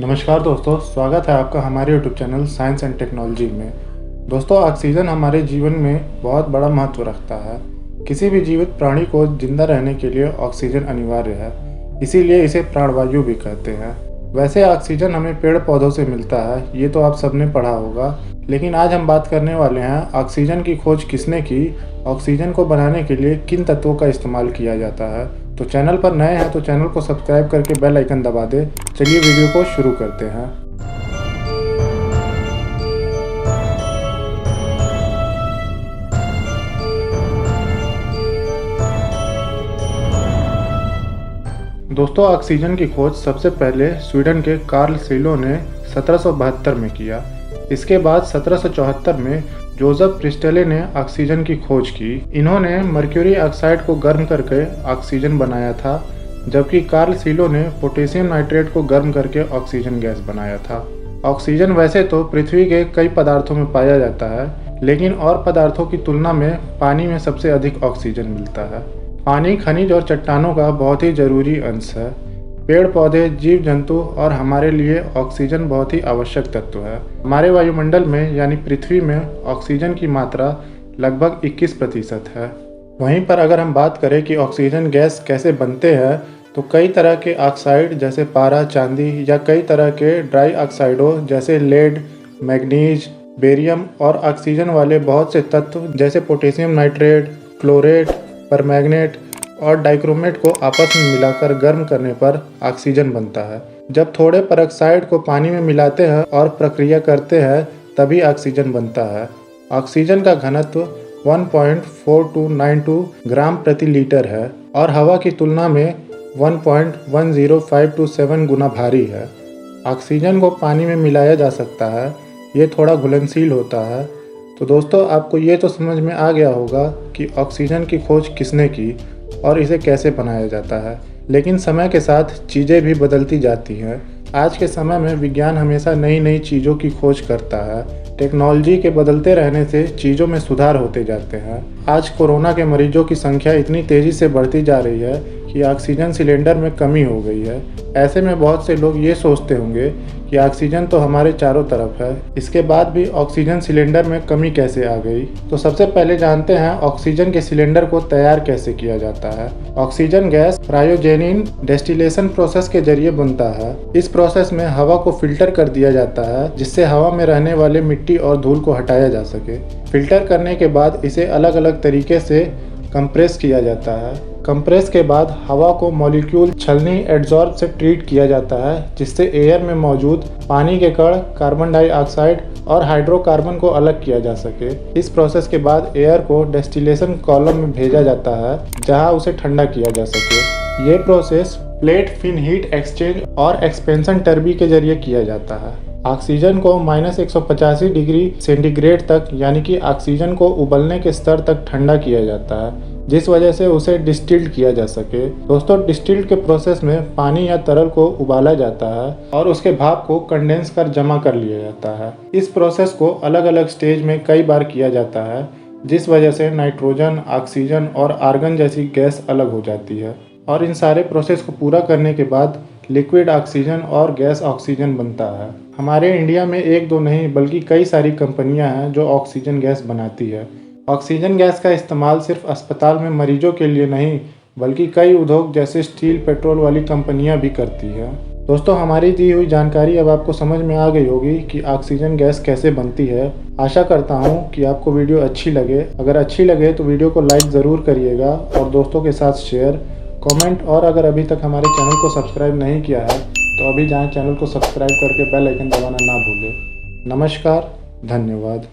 नमस्कार दोस्तों, स्वागत है आपका हमारे YouTube channel science and technology में। दोस्तों, ऑक्सीजन हमारे जीवन में बहुत बड़ा महत्व रखता है। किसी भी जीवित प्राणी को जिंदा रहने के लिए ऑक्सीजन अनिवार्य है, इसीलिए इसे प्राणवायु भी कहते हैं। वैसे ऑक्सीजन हमें पेड़ पौधों से मिलता है, ये तो आप सबने पढ़ा होगा। लेकिन आज हम बात करने वाले हैं ऑक्सीजन की खोज किसने की, ऑक्सीजन को बनाने के लिए किन तत्वों का इस्तेमाल किया जाता है। तो चैनल पर नए हैं तो चैनल को सब्सक्राइब करके बेल आइकन दबा दें। चलिए वीडियो को शुरू करते हैं। दोस्तों, ऑक्सीजन की खोज सबसे पहले स्वीडन के कार्ल सीलो ने 1772 में किया। इसके बाद 1774 में जोसेफ प्रिस्टले ने ऑक्सीजन की खोज की। इन्होंने मर्क्यूरी ऑक्साइड को गर्म करके ऑक्सीजन बनाया था, जबकि कार्ल सीलो ने पोटेशियम नाइट्रेट को गर्म करके ऑक्सीजन गैस बनाया था। ऑक्सीजन वैसे तो पृथ्वी के कई पदार्थों में पाया जाता है, लेकिन और पदार्थों की तुलना में पानी में सबसे अधिक ऑक्सीजन मिलता है। पानी खनिज और चट्टानों का बहुत ही जरूरी अंश है। पेड़ पौधे, जीव जंतु और हमारे लिए ऑक्सीजन बहुत ही आवश्यक तत्व है। हमारे वायुमंडल में यानी पृथ्वी में ऑक्सीजन की मात्रा लगभग 21% है। वहीं पर अगर हम बात करें कि ऑक्सीजन गैस कैसे बनते हैं, तो कई तरह के ऑक्साइड जैसे पारा, चांदी या कई तरह के ड्राई ऑक्साइडों जैसे लेड, मैग्नीज, बेरियम और ऑक्सीजन वाले बहुत से तत्व जैसे पोटेशियम नाइट्रेट, क्लोरेट, परमैंगनेट और डाइक्रोमेट को आपस में मिलाकर गर्म करने पर ऑक्सीजन बनता है। जब थोड़े पेरोक्साइड को पानी में मिलाते हैं और प्रक्रिया करते हैं तभी ऑक्सीजन बनता है। ऑक्सीजन का घनत्व 1.4292 ग्राम प्रति लीटर है और हवा की तुलना में 1.10527 गुना भारी है। ऑक्सीजन को पानी में मिलाया जा सकता है, ये थोड़ा घुलनशील होता है। तो दोस्तों, आपको ये तो समझ में आ गया होगा कि ऑक्सीजन की खोज किसने की और इसे कैसे बनाया जाता है। लेकिन समय के साथ चीज़ें भी बदलती जाती हैं। आज के समय में विज्ञान हमेशा नई नई चीज़ों की खोज करता है। टेक्नोलॉजी के बदलते रहने से चीज़ों में सुधार होते जाते हैं। आज कोरोना के मरीजों की संख्या इतनी तेज़ी से बढ़ती जा रही है कि ऑक्सीजन सिलेंडर में कमी हो गई है। ऐसे में बहुत से लोग ये सोचते होंगे कि ऑक्सीजन तो हमारे चारों तरफ है, इसके बाद भी ऑक्सीजन सिलेंडर में कमी कैसे आ गई। तो सबसे पहले जानते हैं ऑक्सीजन के सिलेंडर को तैयार कैसे किया जाता है। Oxygen gas cryogenic distillation process के जरिए बनता है। इस प्रोसेस में हवा को फिल्टर कर दिया जाता है, जिससे हवा में रहने वाले मिट्टी और धूल को हटाया जा सके। फिल्टर करने के बाद इसे अलग अलग तरीके से कंप्रेस किया जाता है। कंप्रेस के बाद हवा को मॉलिक्यूल छलनी एडजॉर्ब से ट्रीट किया जाता है, जिससे एयर में मौजूद पानी के कण, कार्बन डाइऑक्साइड और हाइड्रोकार्बन को अलग किया जा सके। इस प्रोसेस के बाद एयर को डेस्टिलेशन कॉलम में भेजा जाता है, जहां उसे ठंडा किया जा सके। ये process plate fin heat exchange और एक्सपेंशन टर्बी के जरिए किया जाता है। ऑक्सीजन को -185 डिग्री सेंटीग्रेड तक यानी कि ऑक्सीजन को उबलने के स्तर तक ठंडा किया जाता है, जिस वजह से उसे डिस्टिल्ड किया जा सके। दोस्तों, डिस्टिल्ड के प्रोसेस में पानी या तरल को उबाला जाता है और उसके भाप को कंडेंस कर जमा कर लिया जाता है। इस प्रोसेस को अलग अलग स्टेज में कई बार किया जाता है, जिस वजह से नाइट्रोजन, ऑक्सीजन और आर्गन जैसी गैस अलग हो जाती है। और इन सारे प्रोसेस को पूरा करने के बाद लिक्विड ऑक्सीजन और गैस ऑक्सीजन बनता है। हमारे इंडिया में एक दो नहीं बल्कि कई सारी कंपनियां हैं जो ऑक्सीजन गैस बनाती है। ऑक्सीजन गैस का इस्तेमाल सिर्फ अस्पताल में मरीजों के लिए नहीं बल्कि कई उद्योग जैसे स्टील, पेट्रोल वाली कंपनियां भी करती है। दोस्तों, हमारी दी हुई जानकारी अब आपको समझ में आ गई होगी कि ऑक्सीजन गैस कैसे बनती है। आशा करता हूं कि आपको वीडियो अच्छी लगे। अगर अच्छी लगे तो वीडियो को लाइक ज़रूर करिएगा और दोस्तों के साथ शेयर, कमेंट और अगर अभी तक हमारे चैनल को सब्सक्राइब नहीं किया है तो अभी जाएं, चैनल को सब्सक्राइब करके बेल आइकन दबाना ना भूलें। नमस्कार, धन्यवाद।